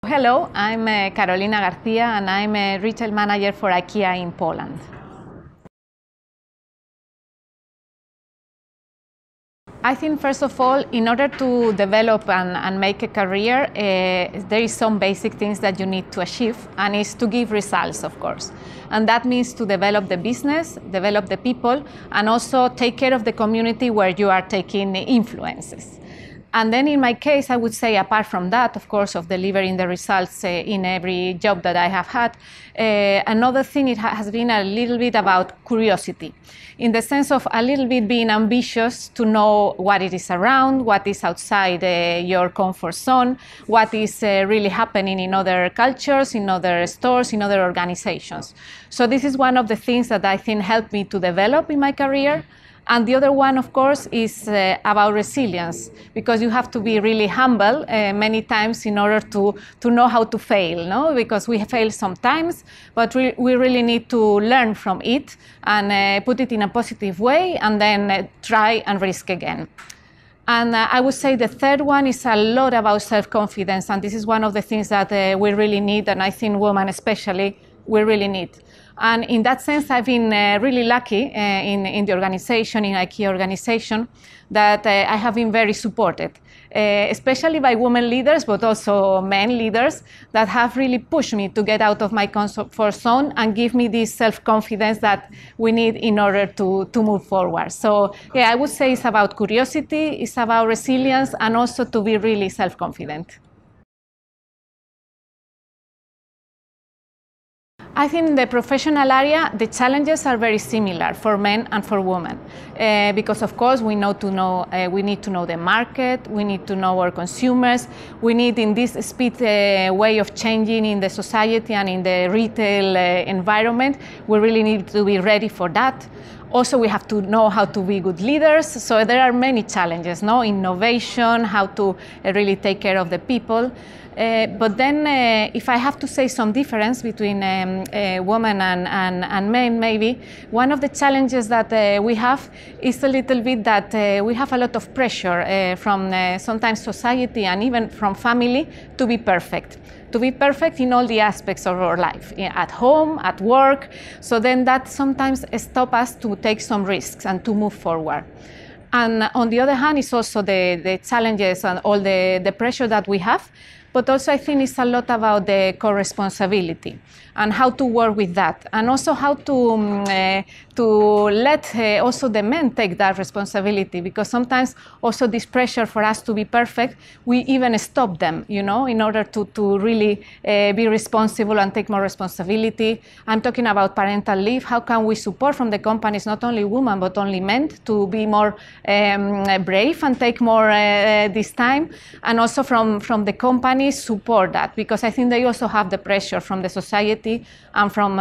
Hello, I'm Carolina Garcia and I'm a retail manager for IKEA in Poland. I think first of all, in order to develop and make a career, there is some basic things that you need to achieve, and it's to give results, of course. And that means to develop the business, develop the people, and also take care of the community where you are taking influences. And then in my case, I would say, apart from that, of course, of delivering the results in every job that I have had, another thing has been a little bit about curiosity, in the sense of a little bit being ambitious to know what it is around, what is outside your comfort zone, what is really happening in other cultures, in other stores, in other organizations. So this is one of the things that I think helped me to develop in my career. And the other one, of course, is about resilience, because you have to be really humble many times in order to know how to fail, no? Because we fail sometimes, but we really need to learn from it and put it in a positive way and then try and risk again. And I would say the third one is a lot about self-confidence, and this is one of the things that we really need, and I think women especially, we really need. And in that sense, I've been really lucky in the organization, in IKEA organization, that I have been very supported, especially by women leaders, but also men leaders that have really pushed me to get out of my comfort zone and give me this self-confidence that we need in order to move forward. So yeah, I would say it's about curiosity, it's about resilience, and also to be really self-confident. I think in the professional area, the challenges are very similar for men and for women, because of course we need to know the market, we need to know our consumers, we need in this speed way of changing in the society and in the retail environment, we really need to be ready for that. Also, we have to know how to be good leaders, so there are many challenges, no? Innovation, how to really take care of the people. But then if I have to say some difference between women and men, maybe, one of the challenges that we have is a little bit that we have a lot of pressure from sometimes society and even from family to be perfect. To be perfect in all the aspects of our life, at home, at work. So then that sometimes stops us to take some risks and to move forward. And on the other hand, it's also the challenges and all the pressure that we have. But also I think it's a lot about the co-responsibility and how to work with that, and also how to let also the men take that responsibility, because sometimes also this pressure for us to be perfect, we even stop them, you know, in order to really be responsible and take more responsibility. I'm talking about parental leave. How can we support from the companies, not only women, but only men, to be more brave and take more this time, and also from the companies support that, because I think they also have the pressure from the society and from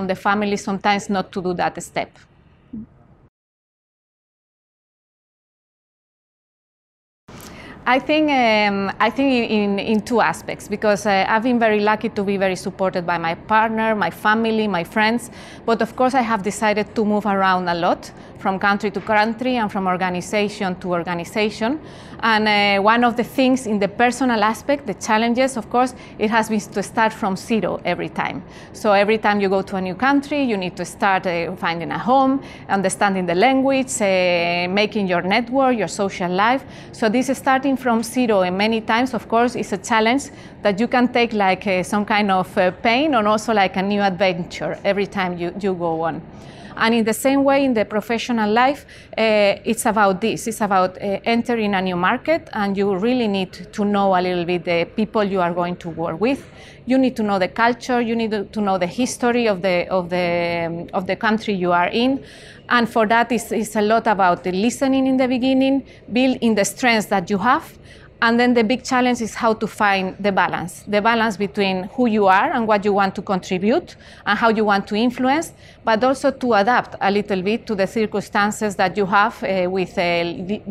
the family sometimes not to do that step. I think in two aspects, because I've been very lucky to be very supported by my partner, my family, my friends, but of course I have decided to move around a lot, from country to country and from organization to organization. And one of the things in the personal aspect, the challenges, of course, it has been to start from zero every time. So every time you go to a new country, you need to start finding a home, understanding the language, making your network, your social life. So this is starting from zero, and many times, of course, is a challenge that you can take like some kind of pain, and also like a new adventure every time you go on. And in the same way, in the professional life, it's about this. It's about entering a new market, and you really need to know a little bit the people you are going to work with. You need to know the culture. You need to know the history of the country you are in. And for that, it's a lot about the listening in the beginning, building the strengths that you have. And then the big challenge is how to find the balance between who you are and what you want to contribute and how you want to influence, but also to adapt a little bit to the circumstances that you have with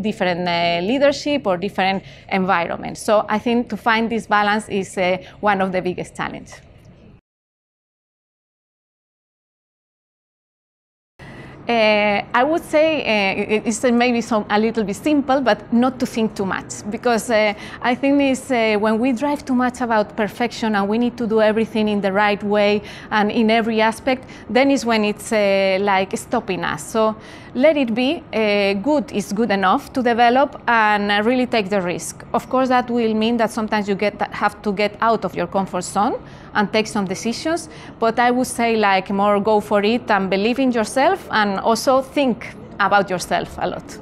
different leadership or different environments. So I think to find this balance is one of the biggest challenges. I would say it's maybe a little bit simple, but not to think too much, because I think it's when we drive too much about perfection and we need to do everything in the right way and in every aspect, then is when it's like stopping us. So let it be. Good is good enough to develop, and really take the risk. Of course, that will mean that sometimes you have to get out of your comfort zone and take some decisions, but I would say like more go for it and believe in yourself, and also think about yourself a lot.